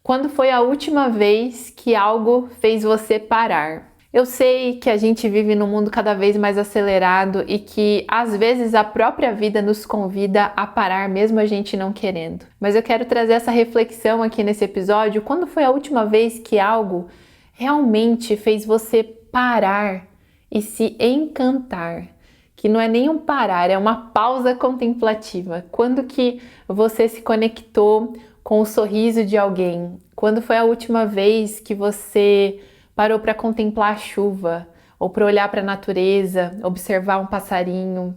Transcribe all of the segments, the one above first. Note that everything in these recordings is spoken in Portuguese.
Quando foi a última vez que algo fez você parar? Eu sei que a gente vive num mundo cada vez mais acelerado e que às vezes a própria vida nos convida a parar mesmo a gente não querendo. Mas eu quero trazer essa reflexão aqui nesse episódio. Quando foi a última vez que algo realmente fez você parar e se encantar? Que não é nem um parar, é uma pausa contemplativa. Quando que você se conectou com o sorriso de alguém? Quando foi a última vez que você parou para contemplar a chuva, ou para olhar para a natureza, observar um passarinho,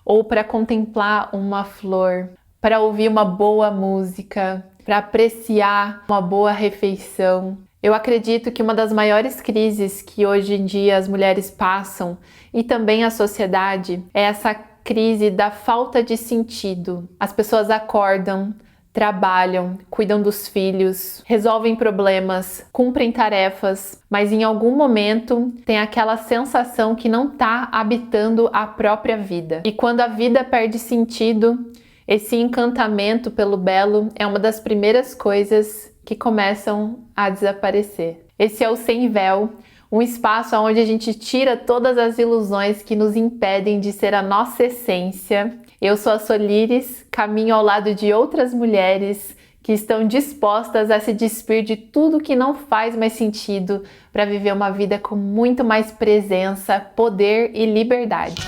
ou para contemplar uma flor, para ouvir uma boa música, para apreciar uma boa refeição? Eu acredito que uma das maiores crises que hoje em dia as mulheres passam, e também a sociedade, é essa crise da falta de sentido. As pessoas acordam, trabalham, cuidam dos filhos, resolvem problemas, cumprem tarefas, mas em algum momento tem aquela sensação que não está habitando a própria vida. E quando a vida perde sentido, esse encantamento pelo belo é uma das primeiras coisas que começam a desaparecer. Esse é o Sem Véu, um espaço onde a gente tira todas as ilusões que nos impedem de ser a nossa essência. Eu sou a Solires, caminho ao lado de outras mulheres que estão dispostas a se despir de tudo que não faz mais sentido para viver uma vida com muito mais presença, poder e liberdade.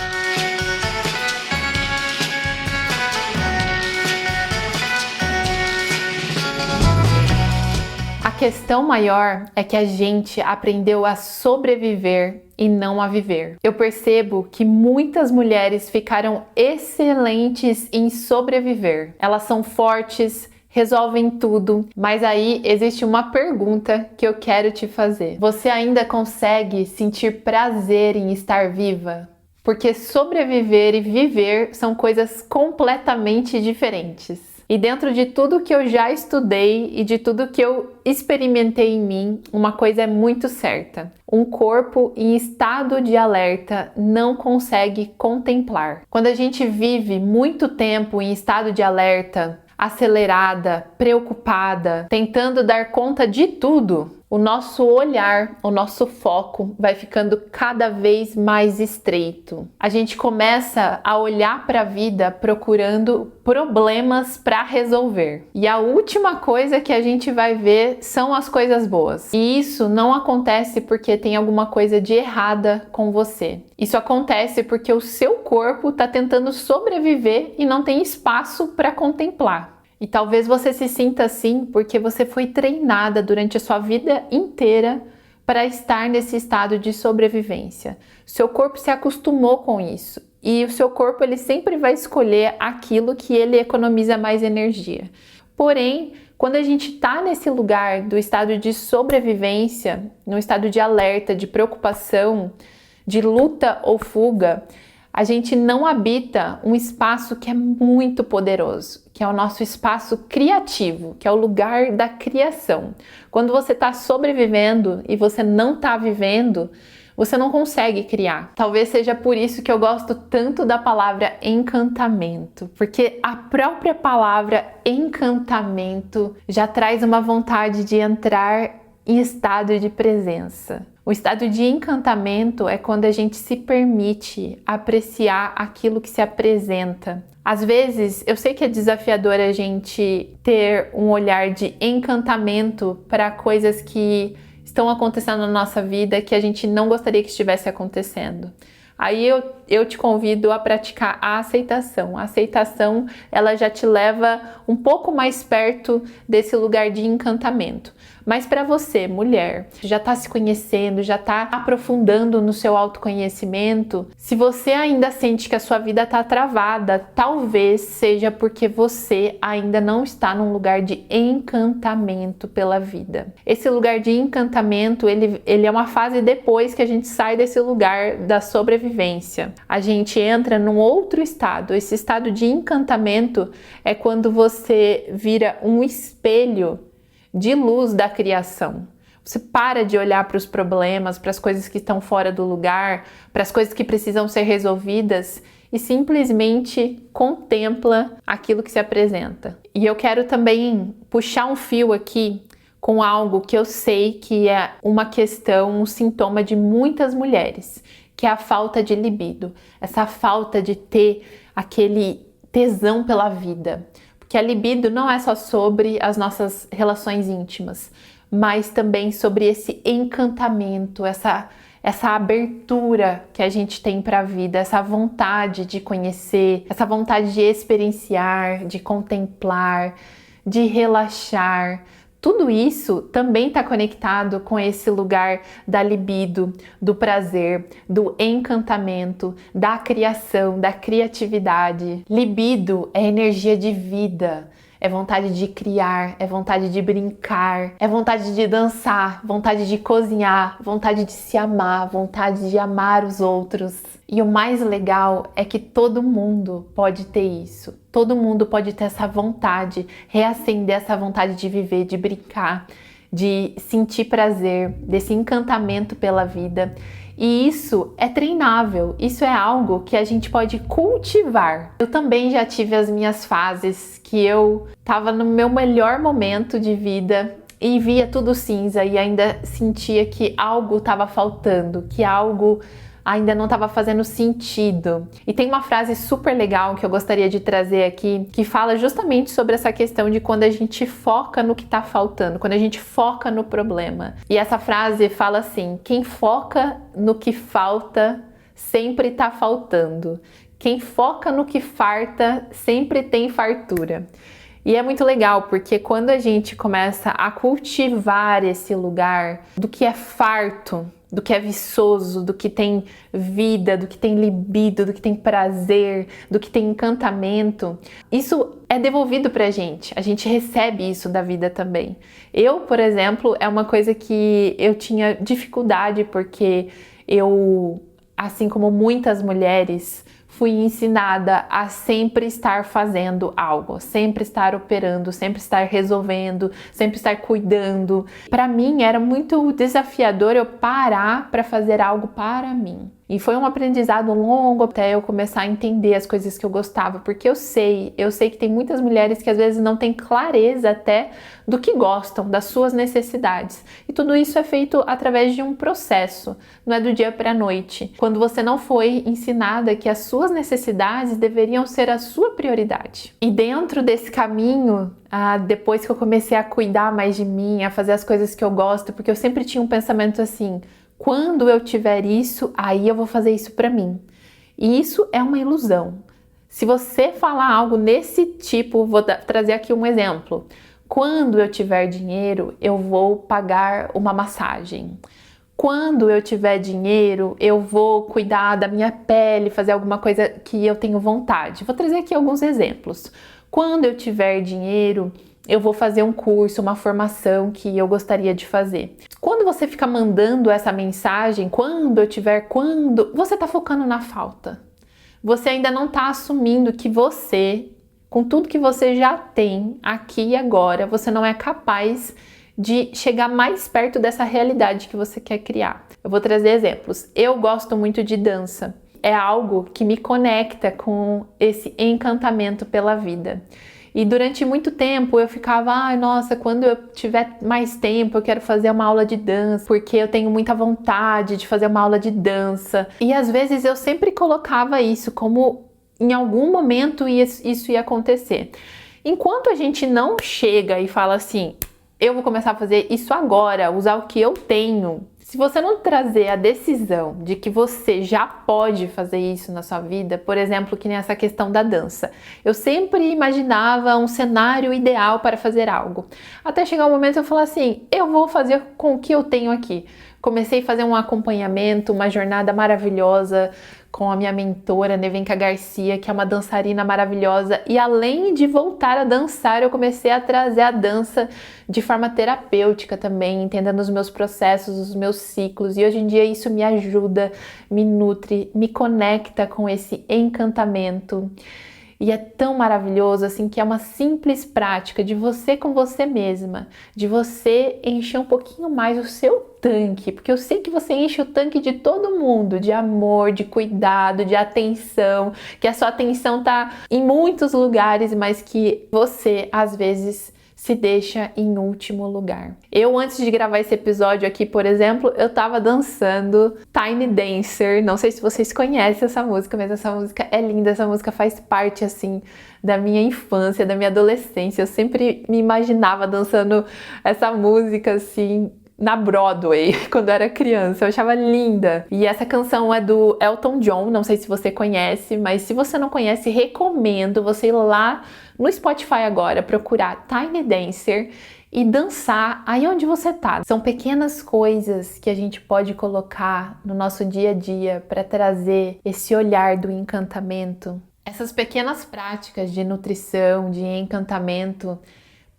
A questão maior é que a gente aprendeu a sobreviver e não a viver. Eu percebo que muitas mulheres ficaram excelentes em sobreviver. Elas são fortes, resolvem tudo, mas aí existe uma pergunta que eu quero te fazer. Você ainda consegue sentir prazer em estar viva? Porque sobreviver e viver são coisas completamente diferentes. E dentro de tudo que eu já estudei e de tudo que eu experimentei em mim, uma coisa é muito certa. Um corpo em estado de alerta não consegue contemplar. Quando a gente vive muito tempo em estado de alerta, acelerada, preocupada, tentando dar conta de tudo, o nosso olhar, o nosso foco vai ficando cada vez mais estreito. A gente começa a olhar para a vida procurando problemas para resolver. E a última coisa que a gente vai ver são as coisas boas. E isso não acontece porque tem alguma coisa de errada com você. Isso acontece porque o seu corpo está tentando sobreviver e não tem espaço para contemplar. E talvez você se sinta assim porque você foi treinada durante a sua vida inteira para estar nesse estado de sobrevivência. Seu corpo se acostumou com isso e o seu corpo ele sempre vai escolher aquilo que ele economiza mais energia. Porém, quando a gente está nesse lugar do estado de sobrevivência, no estado de alerta, de preocupação, de luta ou fuga, a gente não habita um espaço que é muito poderoso, que é o nosso espaço criativo, que é o lugar da criação. Quando você está sobrevivendo e você não está vivendo, você não consegue criar. Talvez seja por isso que eu gosto tanto da palavra encantamento, porque a própria palavra encantamento já traz uma vontade de entrar em estado de presença. O estado de encantamento é quando a gente se permite apreciar aquilo que se apresenta. Às vezes, eu sei que é desafiador a gente ter um olhar de encantamento para coisas que estão acontecendo na nossa vida que a gente não gostaria que estivesse acontecendo. Aí eu te convido a praticar a aceitação. A aceitação, ela já te leva um pouco mais perto desse lugar de encantamento. Mas para você, mulher, já está se conhecendo, já está aprofundando no seu autoconhecimento, se você ainda sente que a sua vida está travada, talvez seja porque você ainda não está num lugar de encantamento pela vida. Esse lugar de encantamento, ele é uma fase depois que a gente sai desse lugar da sobrevivência. A gente entra num outro estado. Esse estado de encantamento é quando você vira um espelho de luz da criação. Você para de olhar para os problemas, para as coisas que estão fora do lugar, para as coisas que precisam ser resolvidas e simplesmente contempla aquilo que se apresenta. E eu quero também puxar um fio aqui com algo que eu sei que é uma questão, um sintoma de muitas mulheres, que é a falta de libido, essa falta de ter aquele tesão pela vida. Porque a libido não é só sobre as nossas relações íntimas, mas também sobre esse encantamento, essa abertura que a gente tem para a vida, essa vontade de conhecer, essa vontade de experienciar, de contemplar, de relaxar. Tudo isso também está conectado com esse lugar da libido, do prazer, do encantamento, da criação, da criatividade. Libido é energia de vida, é vontade de criar, é vontade de brincar, é vontade de dançar, vontade de cozinhar, vontade de se amar, vontade de amar os outros. E o mais legal é que todo mundo pode ter isso. Todo mundo pode ter essa vontade, reacender essa vontade de viver, de brincar, de sentir prazer, desse encantamento pela vida. E isso é treinável, isso é algo que a gente pode cultivar. Eu também já tive as minhas fases que eu estava no meu melhor momento de vida e via tudo cinza e ainda sentia que algo estava faltando, que algo ainda não estava fazendo sentido. E tem uma frase super legal que eu gostaria de trazer aqui, que fala justamente sobre essa questão de quando a gente foca no que está faltando, quando a gente foca no problema. E essa frase fala assim: quem foca no que falta sempre está faltando. Quem foca no que farta sempre tem fartura. E é muito legal porque quando a gente começa a cultivar esse lugar do que é farto, do que é viçoso, do que tem vida, do que tem libido, do que tem prazer, do que tem encantamento, isso é devolvido pra gente. A gente recebe isso da vida também. Eu, por exemplo, é uma coisa que eu tinha dificuldade porque eu, assim como muitas mulheres, fui ensinada a sempre estar fazendo algo, sempre estar operando, sempre estar resolvendo, sempre estar cuidando. Para mim era muito desafiador eu parar para fazer algo para mim. E foi um aprendizado longo até eu começar a entender as coisas que eu gostava, porque eu sei que tem muitas mulheres que às vezes não têm clareza até do que gostam, das suas necessidades. E tudo isso é feito através de um processo, não é do dia para a noite. Quando você não foi ensinada que as suas necessidades deveriam ser a sua prioridade. E dentro desse caminho, depois que eu comecei a cuidar mais de mim, a fazer as coisas que eu gosto, porque eu sempre tinha um pensamento assim: quando eu tiver isso, aí eu vou fazer isso para mim. E isso é uma ilusão. Se você falar algo nesse tipo, vou trazer aqui um exemplo. Quando eu tiver dinheiro, eu vou pagar uma massagem. Quando eu tiver dinheiro, eu vou cuidar da minha pele, fazer alguma coisa que eu tenho vontade. Vou trazer aqui alguns exemplos. Quando eu tiver dinheiro, eu vou fazer um curso, uma formação que eu gostaria de fazer. Quando você fica mandando essa mensagem, quando, você está focando na falta. Você ainda não está assumindo que você, com tudo que você já tem aqui e agora, você não é capaz de chegar mais perto dessa realidade que você quer criar. Eu vou trazer exemplos. Eu gosto muito de dança. É algo que me conecta com esse encantamento pela vida. E durante muito tempo eu ficava, nossa, quando eu tiver mais tempo eu quero fazer uma aula de dança, porque eu tenho muita vontade de fazer uma aula de dança. E às vezes eu sempre colocava isso como em algum momento isso ia acontecer. Enquanto a gente não chega e fala assim, eu vou começar a fazer isso agora, usar o que eu tenho. Se você não trazer a decisão de que você já pode fazer isso na sua vida, por exemplo, que nem essa questão da dança. Eu sempre imaginava um cenário ideal para fazer algo. Até chegar um momento eu falar assim, eu vou fazer com o que eu tenho aqui. Comecei a fazer um acompanhamento, uma jornada maravilhosa com a minha mentora, Nevenka Garcia, que é uma dançarina maravilhosa. E além de voltar a dançar, eu comecei a trazer a dança de forma terapêutica também, entendendo os meus processos, os meus ciclos. E hoje em dia isso me ajuda, me nutre, me conecta com esse encantamento. E é tão maravilhoso, assim, que é uma simples prática de você com você mesma, de você encher um pouquinho mais o seu tanque, porque eu sei que você enche o tanque de todo mundo, de amor, de cuidado, de atenção, que a sua atenção tá em muitos lugares, mas que você, às vezes, se deixa em último lugar. Eu, antes de gravar esse episódio aqui, por exemplo, eu tava dançando Tiny Dancer. Não sei se vocês conhecem essa música, mas essa música é linda. Essa música faz parte, assim, da minha infância, da minha adolescência. Eu sempre me imaginava dançando essa música, assim, na Broadway, quando eu era criança. Eu achava linda. E essa canção é do Elton John, não sei se você conhece, mas se você não conhece, recomendo você ir lá no Spotify agora, procurar Tiny Dancer e dançar aí onde você tá. São pequenas coisas que a gente pode colocar no nosso dia a dia para trazer esse olhar do encantamento. Essas pequenas práticas de nutrição, de encantamento,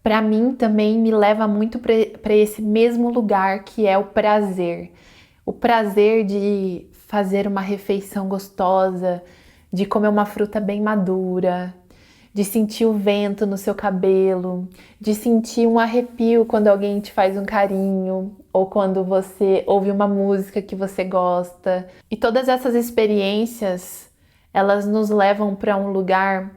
para mim também me leva muito para esse mesmo lugar que é o prazer. O prazer de fazer uma refeição gostosa, de comer uma fruta bem madura, de sentir o vento no seu cabelo, de sentir um arrepio quando alguém te faz um carinho, ou quando você ouve uma música que você gosta. E todas essas experiências, elas nos levam para um lugar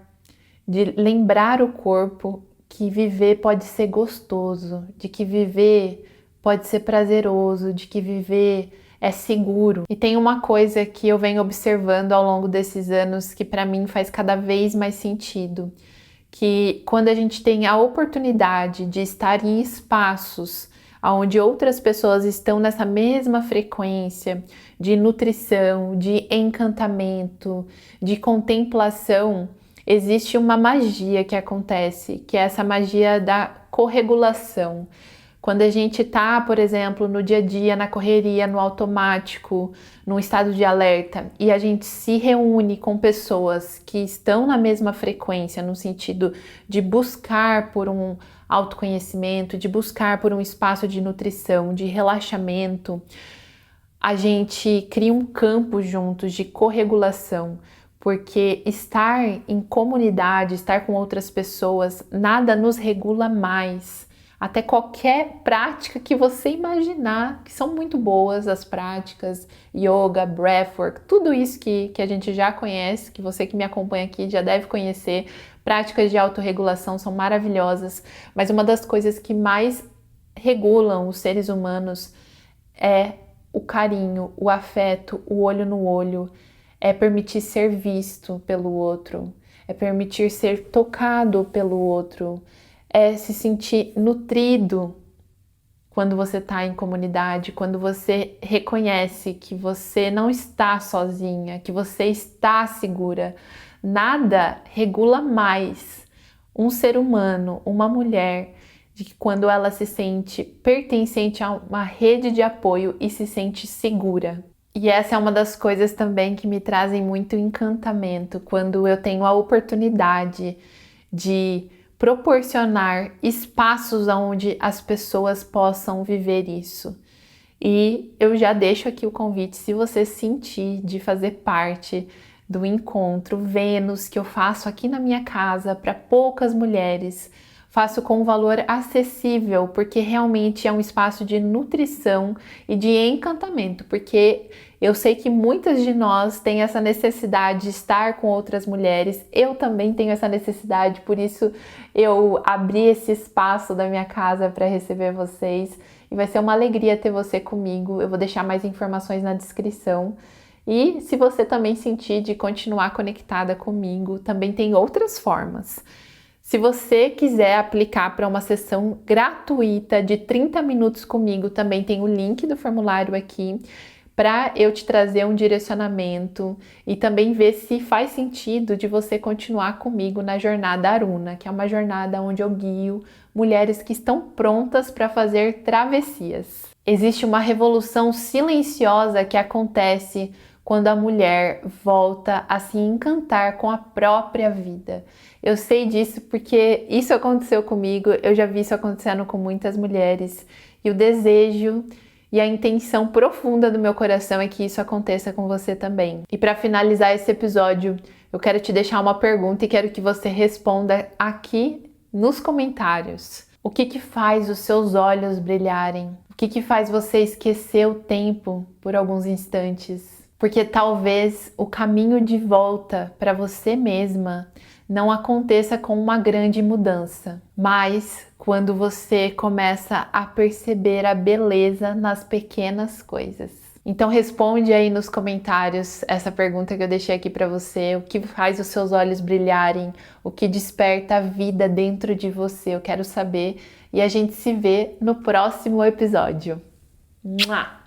de lembrar o corpo que viver pode ser gostoso, de que viver pode ser prazeroso, de que viver é seguro. E tem uma coisa que eu venho observando ao longo desses anos que para mim faz cada vez mais sentido, que quando a gente tem a oportunidade de estar em espaços onde outras pessoas estão nessa mesma frequência de nutrição, de encantamento, de contemplação, existe uma magia que acontece, que é essa magia da corregulação. Quando a gente tá, por exemplo, no dia a dia, na correria, no automático, num estado de alerta, e a gente se reúne com pessoas que estão na mesma frequência, no sentido de buscar por um autoconhecimento, de buscar por um espaço de nutrição, de relaxamento, a gente cria um campo juntos de corregulação. Porque estar em comunidade, estar com outras pessoas, nada nos regula mais. Até qualquer prática que você imaginar, que são muito boas as práticas, yoga, breathwork, tudo isso que a gente já conhece, que você que me acompanha aqui já deve conhecer. Práticas de autorregulação são maravilhosas, mas uma das coisas que mais regulam os seres humanos é o carinho, o afeto, o olho no olho, é permitir ser visto pelo outro, é permitir ser tocado pelo outro, é se sentir nutrido quando você está em comunidade, quando você reconhece que você não está sozinha, que você está segura. Nada regula mais um ser humano, uma mulher, de que quando ela se sente pertencente a uma rede de apoio e se sente segura. E essa é uma das coisas também que me trazem muito encantamento, quando eu tenho a oportunidade de proporcionar espaços onde as pessoas possam viver isso. E eu já deixo aqui o convite, se você sentir de fazer parte do encontro Vênus que eu faço aqui na minha casa para poucas mulheres, faço com um valor acessível, porque realmente é um espaço de nutrição e de encantamento, porque eu sei que muitas de nós têm essa necessidade de estar com outras mulheres, eu também tenho essa necessidade, por isso eu abri esse espaço da minha casa para receber vocês, e vai ser uma alegria ter você comigo. Eu vou deixar mais informações na descrição. E se você também sentir de continuar conectada comigo, também tem outras formas. Se você quiser aplicar para uma sessão gratuita de 30 minutos comigo, também tem o link do formulário aqui para eu te trazer um direcionamento e também ver se faz sentido de você continuar comigo na jornada Aruna, que é uma jornada onde eu guio mulheres que estão prontas para fazer travessias. Existe uma revolução silenciosa que acontece quando a mulher volta a se encantar com a própria vida. Eu sei disso porque isso aconteceu comigo, eu já vi isso acontecendo com muitas mulheres, e o desejo e a intenção profunda do meu coração é que isso aconteça com você também. E para finalizar esse episódio, eu quero te deixar uma pergunta e quero que você responda aqui nos comentários. O que faz os seus olhos brilharem? O que faz você esquecer o tempo por alguns instantes? Porque talvez o caminho de volta para você mesma não aconteça com uma grande mudança, mas quando você começa a perceber a beleza nas pequenas coisas. Então responde aí nos comentários essa pergunta que eu deixei aqui para você, o que faz os seus olhos brilharem, o que desperta a vida dentro de você, eu quero saber e a gente se vê no próximo episódio. Mua!